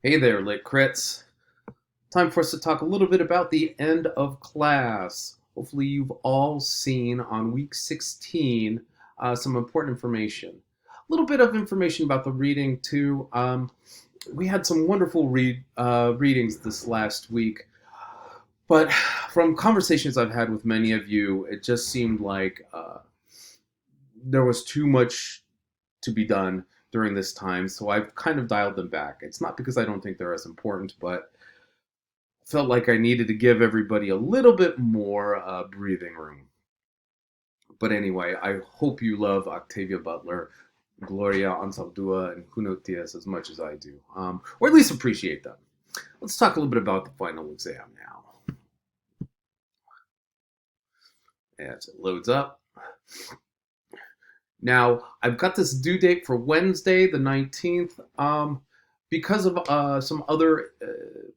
Hey there, Lit Crits. Time for us to talk a little bit about the end of class. Hopefully, you've all seen on week 16 some important information. A little bit of information about the reading, too. We had some wonderful readings this last week, but from conversations I've had with many of you, it just seemed like there was too much to be done during this time, so I've kind of dialed them back. It's not because I don't think they're as important, but felt like I needed to give everybody a little bit more breathing room. But anyway, I hope you love Octavia Butler, Gloria Anzaldúa, and Junot Diaz as much as I do, or at least appreciate them. Let's talk a little bit about the final exam now. As it loads up. Now, I've got this due date for Wednesday, the 19th. Because of some other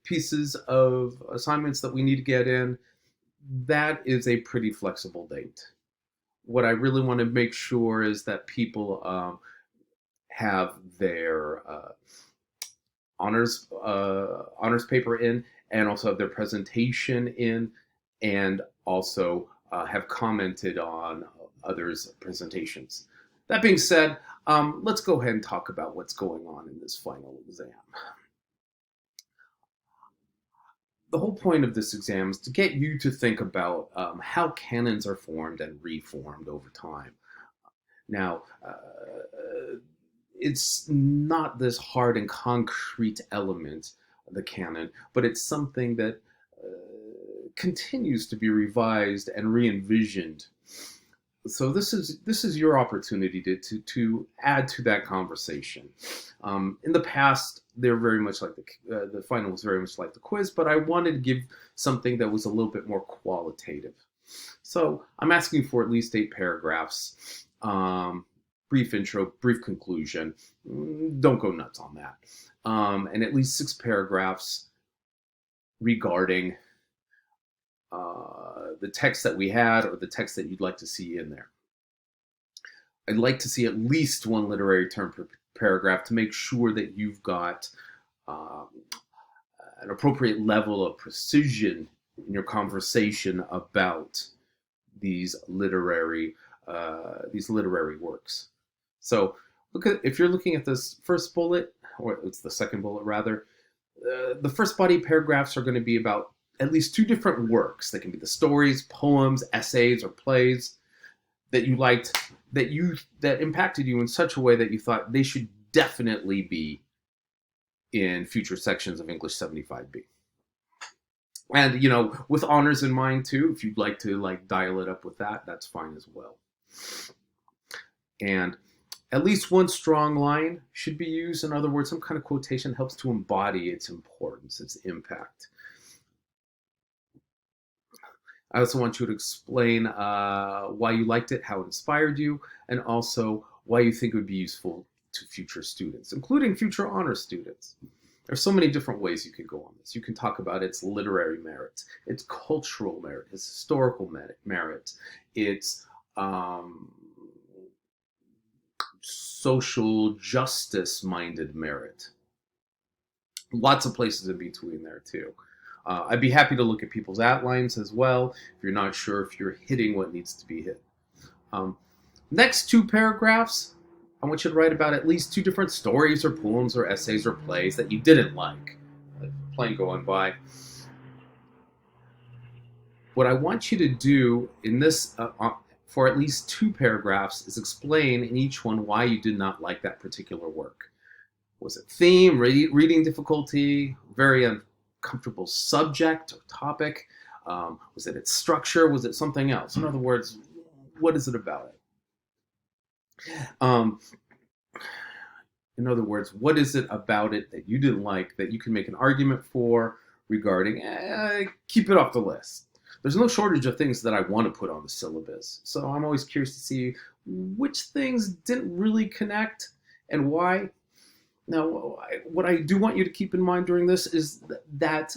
pieces of assignments that we need to get in, that is a pretty flexible date. What I really want to make sure is that people have their honors paper in, and also have their presentation in, and also have commented on others' presentations. That being said, let's go ahead and talk about what's going on in this final exam. The whole point of this exam is to get you to think about how canons are formed and reformed over time. Now, it's not this hard and concrete element of the canon, but it's something that continues to be revised and re-envisioned. So this is your opportunity to add to that conversation. In the past, they're very much like the final was very much like the quiz, but I wanted to give something that was a little bit more qualitative. So I'm asking for at least 8 paragraphs, brief intro, brief conclusion. Don't go nuts on that, and at least 6 paragraphs regarding the text that we had or the text that you'd like to see in there. I'd like to see at least 1 literary term per paragraph to make sure that you've got an appropriate level of precision in your conversation about these literary works. So if you're looking at this first bullet, or it's the second bullet rather, the first body paragraphs are going to be about at least 2 different works. They can be the stories, poems, essays, or plays that you liked, that impacted you in such a way that you thought they should definitely be in future sections of English 75B. And, with honors in mind too, if you'd like to dial it up with that, that's fine as well. And at least 1 strong line should be used. In other words, some kind of quotation helps to embody its importance, its impact. I also want you to explain why you liked it, how it inspired you, and also why you think it would be useful to future students, including future honors students. There's so many different ways you can go on this. You can talk about its literary merit, its cultural merit, its historical merit, its social justice-minded merit. Lots of places in between there, too. I'd be happy to look at people's outlines as well if you're not sure if you're hitting what needs to be hit. Next 2 paragraphs, I want you to write about at least 2 different stories or poems or essays or plays that you didn't like. Plane going by. What I want you to do in this, for at least 2 paragraphs, is explain in each one why you did not like that particular work. Was it theme, reading difficulty, very uncomfortable subject or topic? Was it its structure? Was it something else? In other words, what is it about it? In other words, what is it about it that you didn't like that you can make an argument for regarding, keep it off the list? There's no shortage of things that I want to put on the syllabus. So I'm always curious to see which things didn't really connect and why. Now, what I do want you to keep in mind during this is that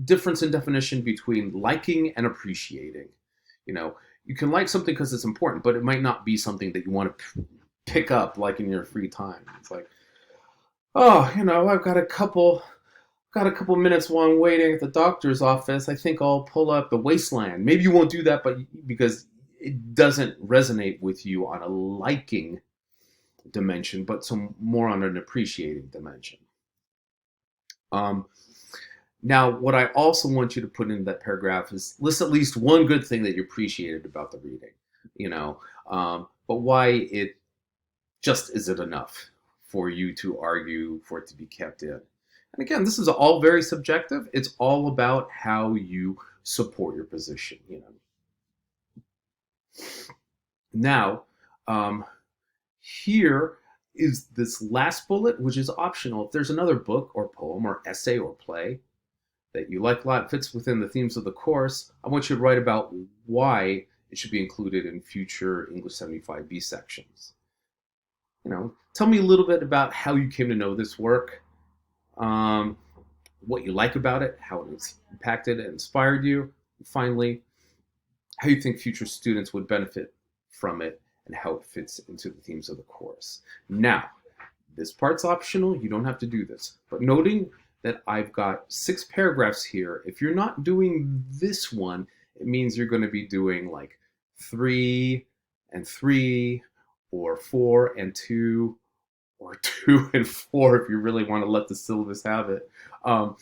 difference in definition between liking and appreciating. You can like something because it's important, but it might not be something that you want to pick up in your free time. It's like, Oh, I've got a couple minutes while I'm waiting at the doctor's office. I think I'll pull up The Wasteland. Maybe you won't do that, but because it doesn't resonate with you on a liking dimension, but some more on an appreciating dimension. Um, Now, what I also want you to put in that paragraph is list at least one good thing that you appreciated about the reading, you know, but why it just isn't enough for you to argue for it to be kept in. And again, this is all very subjective. It's all about how you support your position. Now, um, here is this last bullet, which is optional. If there's another book or poem or essay or play that you like a lot, fits within the themes of the course, I want you to write about why it should be included in future English 75B sections. Tell me a little bit about how you came to know this work, um, what you like about it, how it's impacted and inspired you, and finally, how you think future students would benefit from it and how it fits into the themes of the course. Now, this part's optional. You don't have to do this. But noting that I've got 6 paragraphs here, if you're not doing this one, it means you're going to be doing like 3 and 3 or 4 and 2 or 2 and 4 if you really want to let the syllabus have it. Um,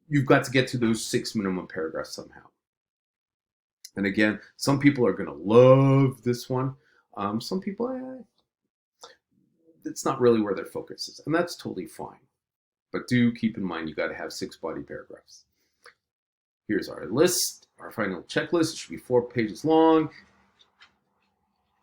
you've got to get to those 6 minimum paragraphs somehow. And again, some people are going to love this one. Some people, it's not really where their focus is, and that's totally fine. But do keep in mind you got to have 6 body paragraphs. Here's our list, our final checklist. It should be 4 pages long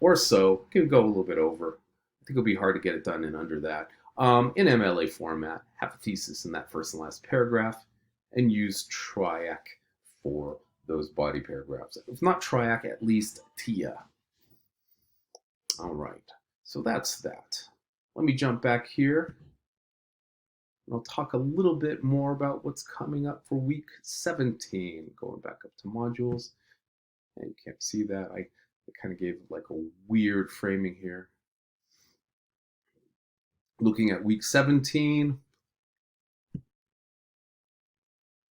or so. It can go a little bit over. I think it'll be hard to get it done in under that. In MLA format, have a thesis in that first and last paragraph, and use triac for those body paragraphs. If not triac, at least TIA. All right, so that's that. Let me jump back here. And I'll talk a little bit more about what's coming up for week 17. Going back up to modules. And you can't see that. I kind of gave like a weird framing here. Looking at week 17,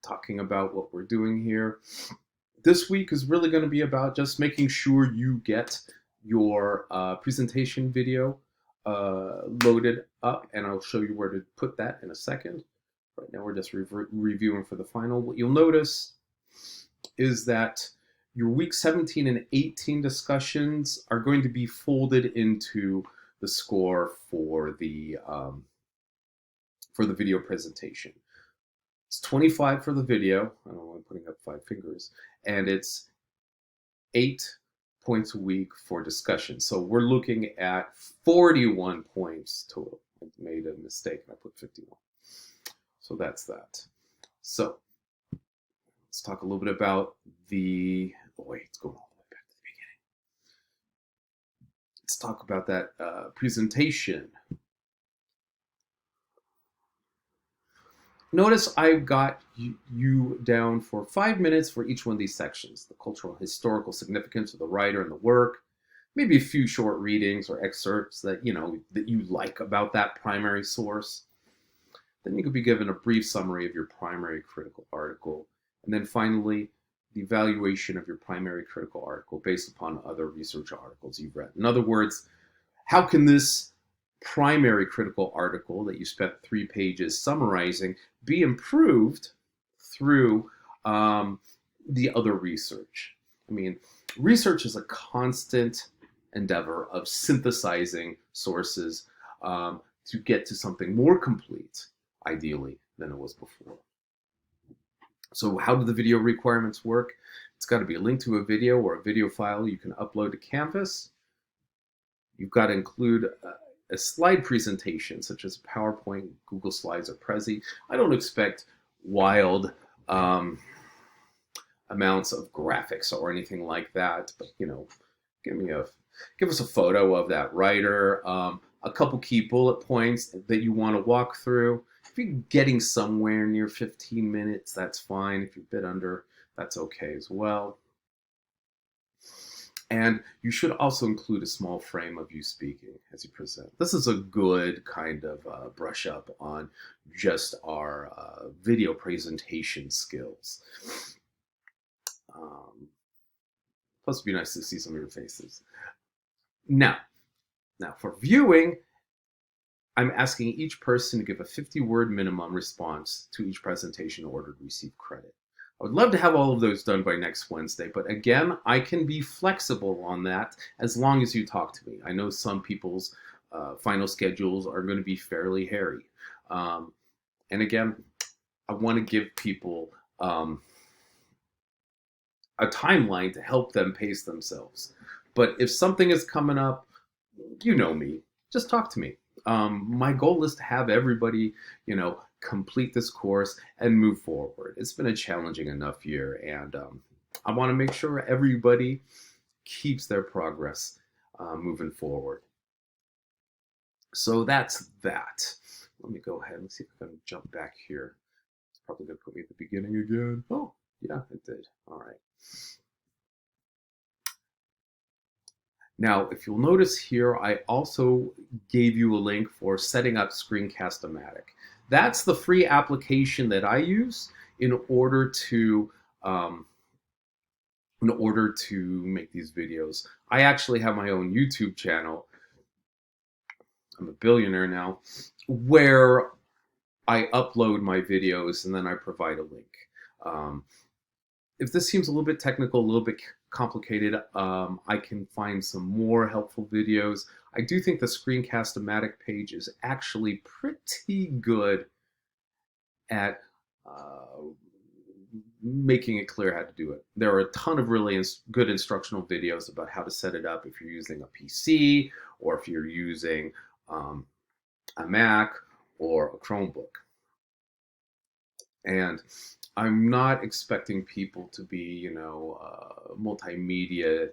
talking about what we're doing here. This week is really going to be about just making sure you get your presentation video loaded up, and I'll show you where to put that in a second. Right now we're just reviewing for the final. What you'll notice is that your week 17 and 18 discussions are going to be folded into the score for the video presentation. It's 25 for the video. I don't know why I'm putting up 5 fingers. And it's 8 points a week for discussion. So we're looking at 41 points total. I made a mistake and I put 51. So that's that. So let's talk a little bit about the, it's going all the way back to the beginning. Let's talk about that presentation. Notice I've got you down for 5 minutes for each one of these sections. The cultural and historical significance of the writer and the work, maybe a few short readings or excerpts that you like about that primary source. Then you could be given a brief summary of your primary critical article. And then finally, the evaluation of your primary critical article based upon other research articles you've read. In other words, how can this primary critical article that you spent 3 pages summarizing be improved through the other research? I mean, research is a constant endeavor of synthesizing sources to get to something more complete, ideally, than it was before. So how do the video requirements work? It's got to be a link to a video or a video file you can upload to Canvas. You've got to include a slide presentation, such as PowerPoint, Google Slides, or Prezi. I don't expect wild amounts of graphics or anything like that, but give us a photo of that writer, a couple key bullet points that you want to walk through. If you're getting somewhere near 15 minutes, that's fine. If you're a bit under, that's okay as well. And you should also include a small frame of you speaking as you present. This is a good kind of brush up on just our video presentation skills. Plus, it'd be nice to see some of your faces. Now for viewing, I'm asking each person to give a 50-word minimum response to each presentation in order to receive credit. I would love to have all of those done by next Wednesday, but again, I can be flexible on that as long as you talk to me. I know some people's final schedules are going to be fairly hairy. And again, I want to give people a timeline to help them pace themselves. But if something is coming up, you know me, just talk to me. My goal is to have everybody, complete this course and move forward. It's been a challenging enough year, and I want to make sure everybody keeps their progress moving forward. So that's that. Let me go ahead and see if I can jump back here. It's probably going to put me at the beginning again. Oh, yeah, it did. All right. Now, if you'll notice here, I also gave you a link for setting up Screencast-O-Matic. That's the free application that I use in order to make these videos. I actually have my own YouTube channel. I'm a billionaire now, where I upload my videos and then I provide a link. If this seems a little bit technical, a little bit complicated, I can find some more helpful videos. I do think the Screencast-O-Matic page is actually pretty good at making it clear how to do it. There are a ton of really good instructional videos about how to set it up if you're using a PC or if you're using a Mac or a Chromebook. And I'm not expecting people to be, multimedia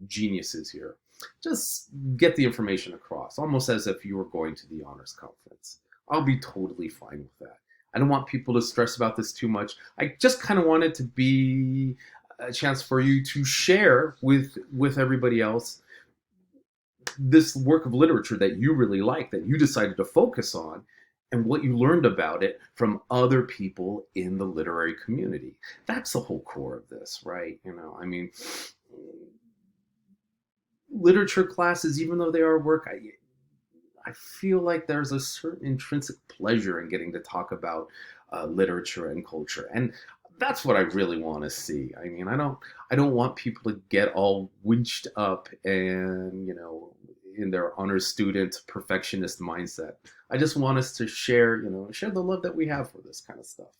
geniuses here. Just get the information across, almost as if you were going to the honors conference. I'll be totally fine with that. I don't want people to stress about this too much. I just kind of want it to be a chance for you to share with everybody else this work of literature that you really like, that you decided to focus on, and what you learned about it from other people in the literary community. That's the whole core of this, right? Literature classes, even though they are work, I feel like there's a certain intrinsic pleasure in getting to talk about literature and culture, and that's what I really want to see. I don't want people to get all winched up and in their honors student perfectionist mindset. I just want us to share the love that we have for this kind of stuff.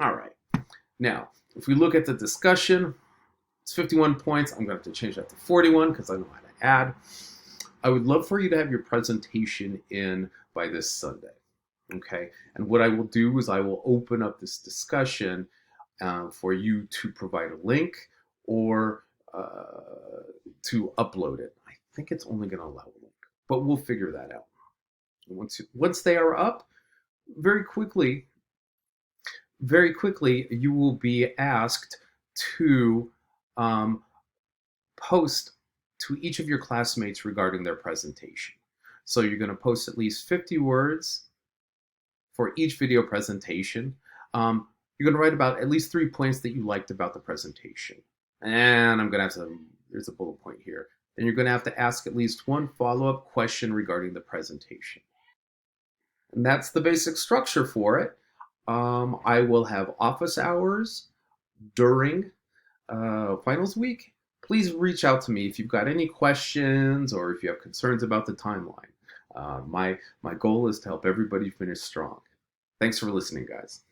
All right. Now, if we look at the discussion, it's 51 points. I'm going to have to change that to 41 because I know how to add. I would love for you to have your presentation in by this Sunday. Okay. And what I will do is I will open up this discussion for you to provide a link or to upload it. I think it's only going to allow a link, but we'll figure that out. Once they are up, very quickly, you will be asked to post to each of your classmates regarding their presentation. So you're going to post at least 50 words for each video presentation. You're going to write about at least 3 points that you liked about the presentation. And I'm going to have to, there's a bullet point here. Then you're going to have to ask at least one follow-up question regarding the presentation. And that's the basic structure for it. I will have office hours during finals week. Please reach out to me if you've got any questions or if you have concerns about the timeline. My goal is to help everybody finish strong. Thanks for listening, guys.